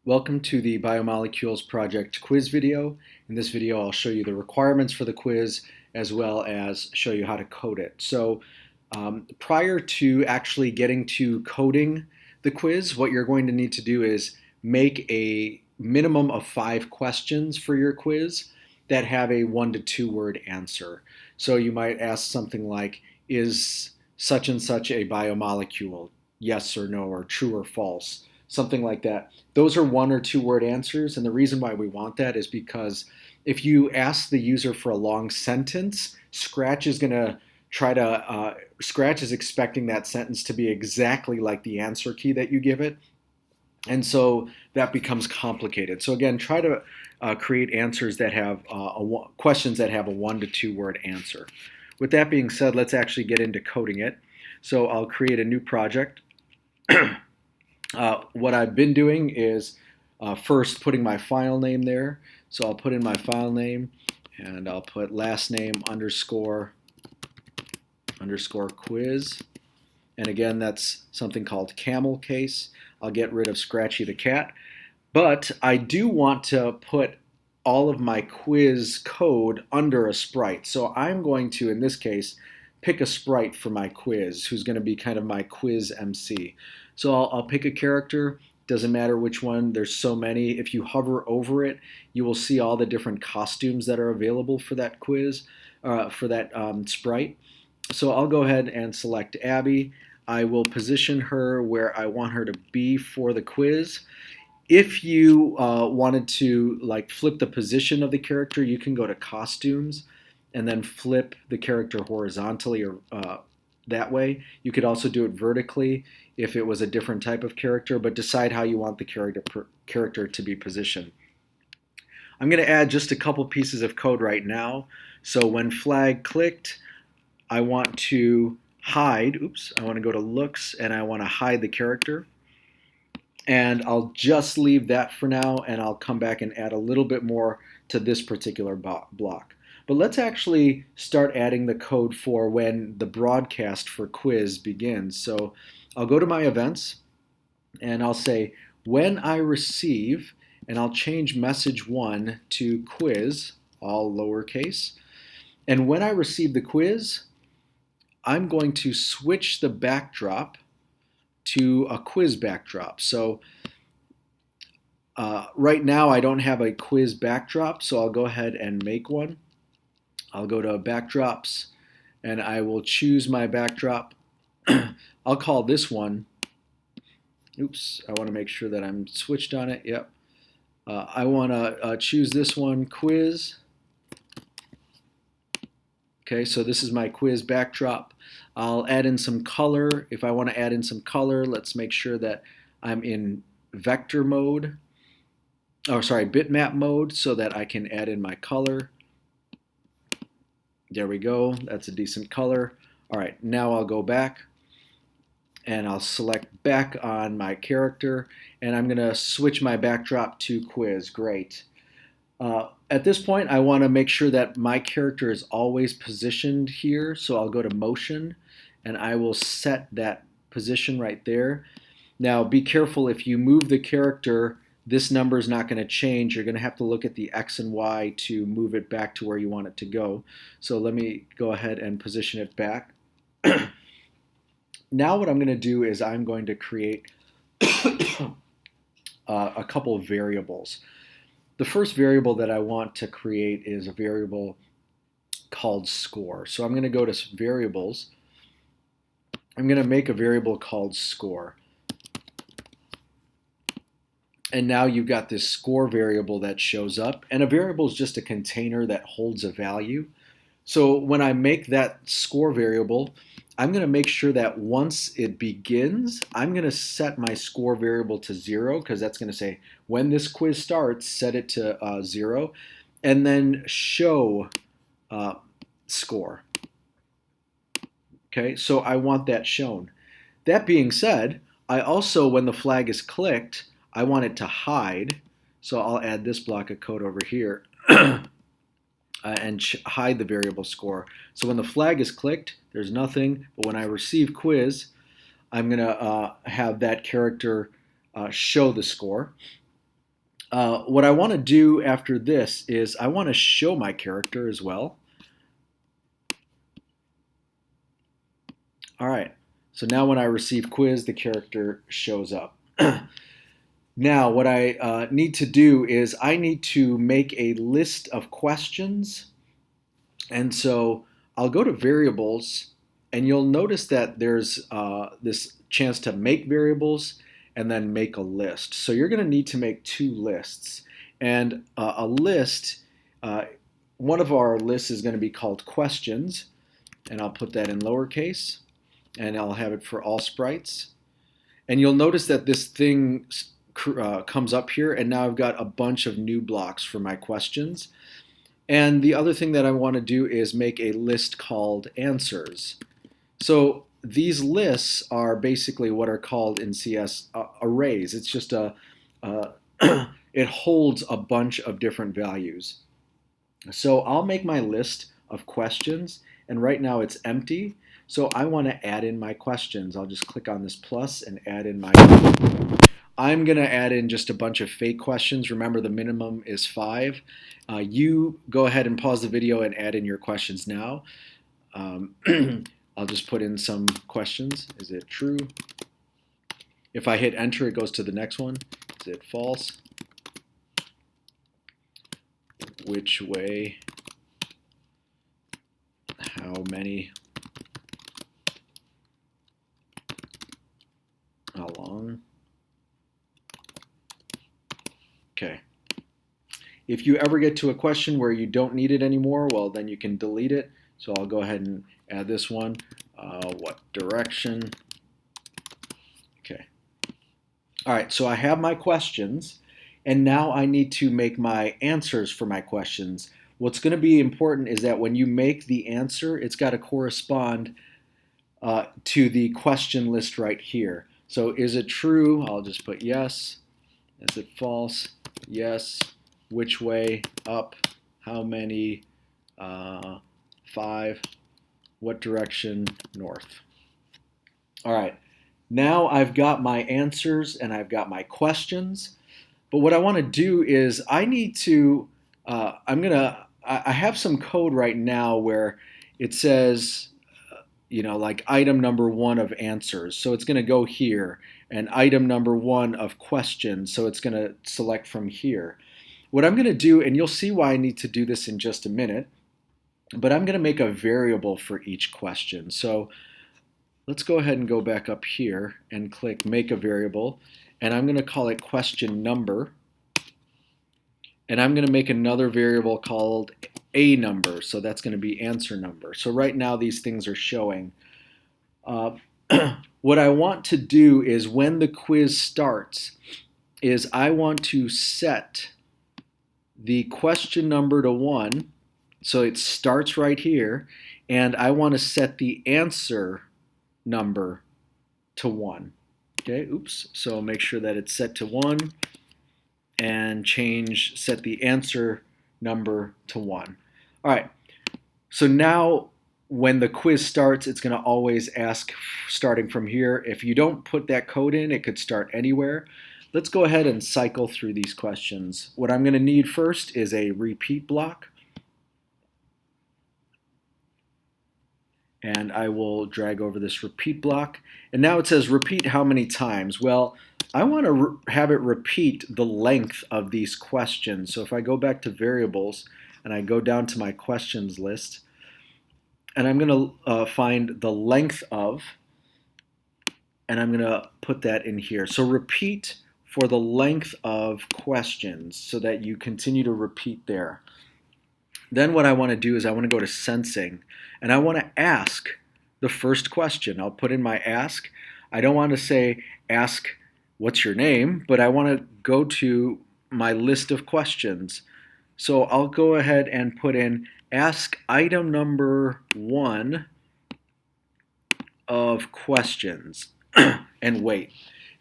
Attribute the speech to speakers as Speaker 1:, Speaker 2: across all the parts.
Speaker 1: Welcome to the Biomolecules project quiz video. In this video, I'll show you the requirements for the quiz as well as show you how to code it. So prior to actually getting to coding the quiz, what you're going to need to do is make a minimum of 5 questions for your quiz that have a 1 to 2 word answer. So you might ask something like, is such and such a biomolecule? Yes or no, or true or false? Something like that. Those are 1 or 2 word answers, and the reason why we want that is because if you ask the user for a long sentence, Scratch is going to Scratch is expecting that sentence to be exactly like the answer key that you give it, and so that becomes complicated. So again, try to create answers that have questions that have a 1 to 2 word answer. With that being said, let's actually get into coding it. So I'll create a new project. What I've been doing is first putting my file name there. So I'll put in my file name and I'll put last name underscore quiz. And again, that's something called camel case. I'll get rid of Scratchy the cat. But I do want to put all of my quiz code under a sprite. So I'm going to, in this case, pick a sprite for my quiz, who's going to be kind of my quiz MC. So I'll pick a character, doesn't matter which one, there's so many. If you hover over it, you will see all the different costumes that are available for that quiz, for that sprite. So I'll go ahead and select Abby. I will position her where I want her to be for the quiz. If you wanted to flip the position of the character, you can go to costumes and then flip the character horizontally or that way. You could also do it vertically if it was a different type of character, but decide how you want the character to be positioned. I'm going to add just a couple pieces of code right now. So when flag clicked, I want to hide, I want to go to looks and I want to hide the character. And I'll just leave that for now, and I'll come back and add a little bit more to this particular block. But let's actually start adding the code for when the broadcast for quiz begins. So I'll go to my events, and I'll say when I receive, and I'll change message 1 to quiz, all lowercase. And when I receive the quiz, I'm going to switch the backdrop to a quiz backdrop. So right now I don't have a quiz backdrop, so I'll go ahead and make one. I'll go to backdrops and I will choose my backdrop. I'll call this one, I want to make sure that I'm switched on it. Yep. I want to choose this one, quiz. Okay, so this is my quiz backdrop. I'll add in some color. If I want to add in some color, let's make sure that I'm in vector mode, bitmap mode, so that I can add in my color. There we go, that's a decent color. All right, now I'll go back and I'll select back on my character and I'm gonna switch my backdrop to quiz. Great. At this point, I want to make sure that my character is always positioned here. So I'll go to motion and I will set that position right there. Now be careful, if you move the character, this number is not going to change. You're going to have to look at the X and Y to move it back to where you want it to go. So let me go ahead and position it back. Now what I'm going to do is I'm going to create a couple of variables. The first variable that I want to create is a variable called score. So I'm going to go to variables. I'm going to make a variable called score. And now you've got this score variable that shows up. And a variable is just a container that holds a value. So when I make that score variable, I'm going to make sure that once it begins, I'm going to set my score variable to 0, because that's going to say when this quiz starts, set it to 0, and then show score. Okay, so I want that shown. That being said, I also, when the flag is clicked, I want it to hide. So I'll add this block of code over here. And hide the variable score. So when the flag is clicked, there's nothing, but when I receive quiz, I'm going to have that character show the score. What I want to do after this is I want to show my character as well. All right, so now when I receive quiz, the character shows up. Now what I need to do is I need to make a list of questions. And so I'll go to variables, and you'll notice that there's this chance to make variables and then make a list. So you're going to need to make two lists. And a list, one of our lists is going to be called questions, and I'll put that in lowercase, and I'll have it for all sprites. And you'll notice that this thing comes up here, and now I've got a bunch of new blocks for my questions. And the other thing that I want to do is make a list called answers. So these lists are basically what are called in CS arrays. It's just it holds a bunch of different values. So I'll make my list of questions, and right now it's empty. So I want to add in my questions. I'll just click on this plus and add in my. I'm going to add in just a bunch of fake questions. Remember, the minimum is 5. You go ahead and pause the video and add in your questions now. I'll just put in some questions. Is it true? If I hit enter, it goes to the next one. Is it false? Which way? How many? How long? Okay. If you ever get to a question where you don't need it anymore, well, then you can delete it. So I'll go ahead and add this one. What direction? Okay. All right, so I have my questions, and now I need to make my answers for my questions. What's going to be important is that when you make the answer, it's got to correspond to the question list right here. So is it true? I'll just put yes. Is it false? Yes. Which way? Up. How many? 5. What direction? North. All right. Now I've got my answers and I've got my questions. But what I want to do is I need to, I have some code right now where it says, like item number 1 of answers. So it's going to go here. And item number 1 of questions. So it's going to select from here. What I'm going to do, and you'll see why I need to do this in just a minute, but I'm going to make a variable for each question. So let's go ahead and go back up here and click make a variable. And I'm going to call it question number. And I'm going to make another variable called a number. So that's going to be answer number. So right now these things are showing. What I want to do is when the quiz starts is I want to set the question number to 1. So it starts right here. And I want to set the answer number to 1. Okay, oops. So make sure that it's set to 1 and set the answer number to 1. All right. So now when the quiz starts, it's going to always ask starting from here. If you don't put that code in, it could start anywhere. Let's go ahead and cycle through these questions. What I'm going to need first is a repeat block. And I will drag over this repeat block. And now it says repeat how many times? Well, I want to have it repeat the length of these questions. So if I go back to variables and I go down to my questions list, and I'm going to find the length of, and I'm going to put that in here. So repeat for the length of questions so that you continue to repeat there. Then what I want to do is I want to go to sensing, and I want to ask the first question. I'll put in my ask. I don't want to say ask what's your name, but I want to go to my list of questions. So I'll go ahead and put in ask item number 1 of questions and wait.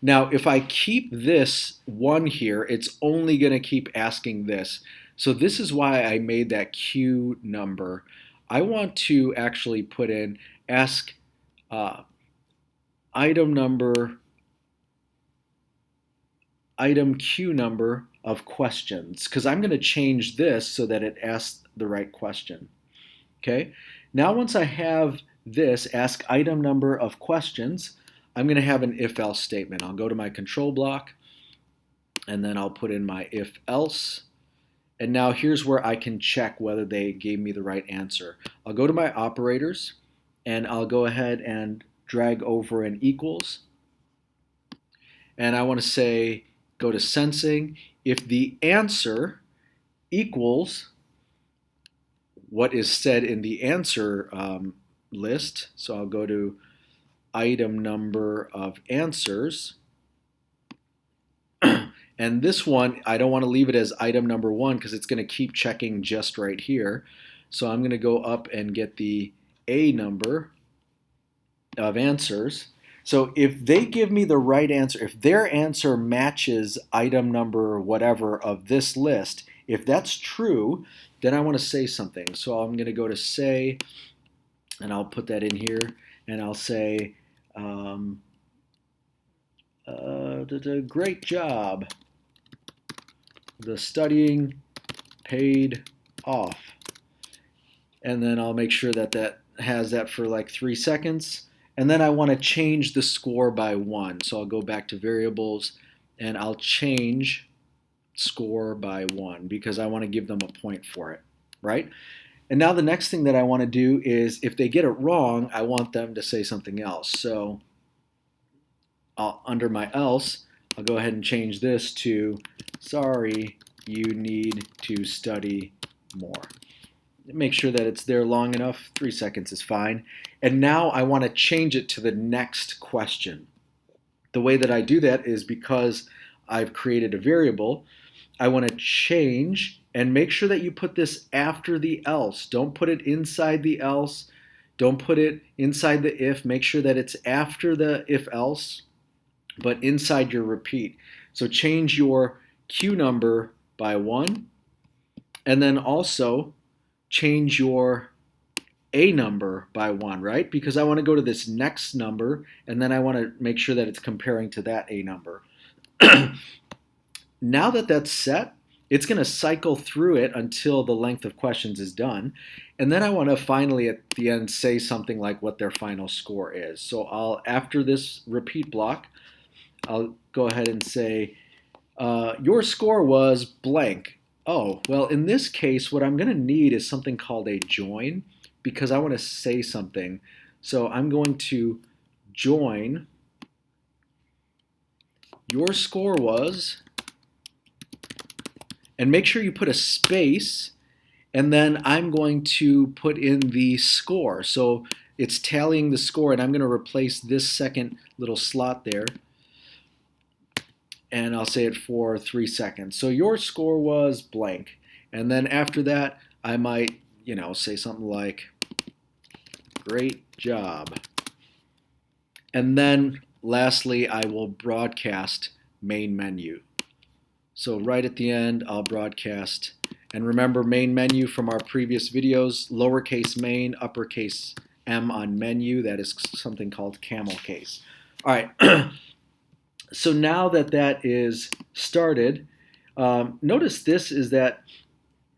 Speaker 1: Now, if I keep this 1 here, it's only going to keep asking this. So this is why I made that Q number. I want to actually put in ask item number item queue number of questions, because I'm going to change this so that it asks the right question. Okay, now once I have this ask item number of questions, I'm going to have an if-else statement. I'll go to my control block, and then I'll put in my if-else. And now here's where I can check whether they gave me the right answer. I'll go to my operators, and I'll go ahead and drag over an equals. And I want to say, go to sensing. If the answer equals what is said in the answer list, so I'll go to item number of answers. And this one, I don't want to leave it as item number 1 because it's going to keep checking just right here. So I'm going to go up and get the A number of answers. So if they give me the right answer, if their answer matches item number whatever of this list, if that's true, then I want to say something. So I'm going to go to say, and I'll put that in here, and I'll say, great job. The studying paid off. And then I'll make sure that that has that for like 3 seconds. And then I want to change the score by 1. So I'll go back to variables and I'll change score by 1 because I want to give them a point for it, right? And now the next thing that I want to do is if they get it wrong, I want them to say something else. So under my else, I'll go ahead and change this to, sorry, you need to study more. Make sure that it's there long enough. 3 seconds is fine. And now I want to change it to the next question. The way that I do that is because I've created a variable, I want to change and make sure that you put this after the else. Don't put it inside the else. Don't put it inside the if. Make sure that it's after the if else, but inside your repeat. So change your queue number by 1, and then also change your A number by 1, right? Because I want to go to this next number, and then I want to make sure that it's comparing to that A number. Now that that's set, it's going to cycle through it until the length of questions is done. And then I want to finally at the end say something like what their final score is. So after this repeat block, I'll go ahead and say, your score was blank. Oh, well, in this case, what I'm going to need is something called a join because I want to say something. So I'm going to join, your score was, and make sure you put a space, and then I'm going to put in the score. So it's tallying the score, and I'm going to replace this second little slot there, and I'll say it for 3 seconds. So your score was blank. And then after that, I might, say something like, great job. And then lastly, I will broadcast main menu. So right at the end, I'll broadcast. And remember main menu from our previous videos, lowercase main, uppercase M on menu. That is something called camel case. All right. So now that that is started, notice this is that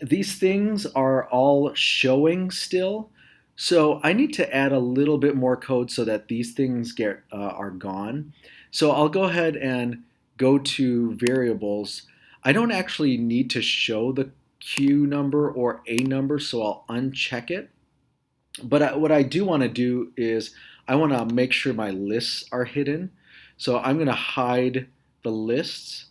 Speaker 1: these things are all showing still. So I need to add a little bit more code so that these things are gone. So I'll go ahead and go to variables. I don't actually need to show the Q number or A number, so I'll uncheck it. But what I do want to do is I want to make sure my lists are hidden. So I'm going to hide the lists.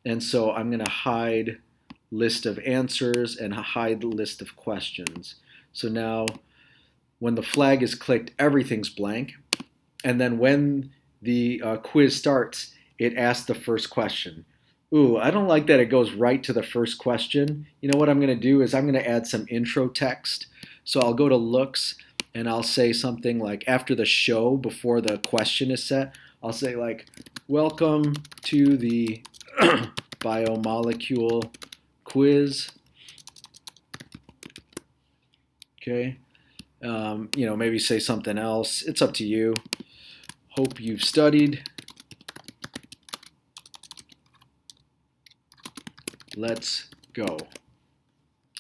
Speaker 1: And so I'm going to hide list of answers and hide the list of questions. So now when the flag is clicked, everything's blank. And then when the quiz starts, it asks the first question. Ooh, I don't like that it goes right to the first question. You know what I'm going to do is I'm going to add some intro text. So I'll go to looks and I'll say something like after the show, before the question is set, I'll say like, welcome to the biomolecule quiz. Okay. Maybe say something else. It's up to you. Hope you've studied. Let's go.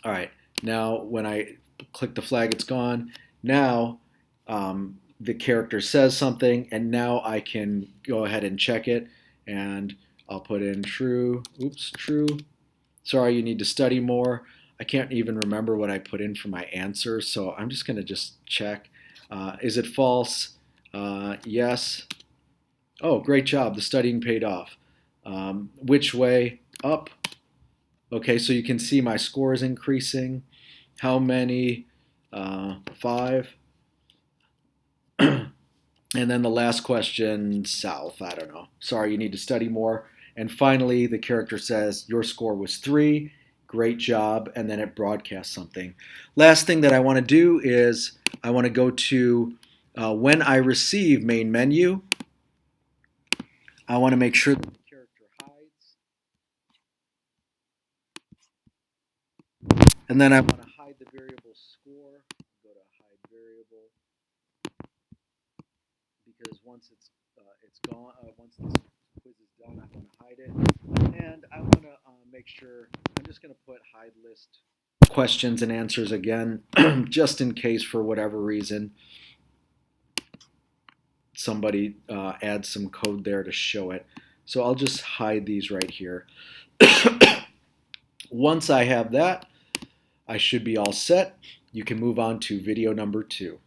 Speaker 1: All right, now when I click the flag, it's gone. Now the character says something, and now I can go ahead and check it, and I'll put in true. Oops, true. Sorry, you need to study more. I can't even remember what I put in for my answer, so I'm just going to just check. Is it false? Yes. Oh, great job. The studying paid off. Which way? Up. Okay, so you can see my score is increasing. How many? 5. And then the last question, south. I don't know. Sorry, you need to study more. And finally, the character says, your score was 3. Great job. And then it broadcasts something. Last thing that I want to do is I want to go to when I receive main menu. I want to make sure that the character hides. And then I want to hide the variable score. Go to hide variable. Because once it's gone, once this quiz is done, I want to hide it, and I want to make sure. I'm just going to put hide list questions and answers again, just in case for whatever reason somebody adds some code there to show it. So I'll just hide these right here. Once I have that, I should be all set. You can move on to video number 2.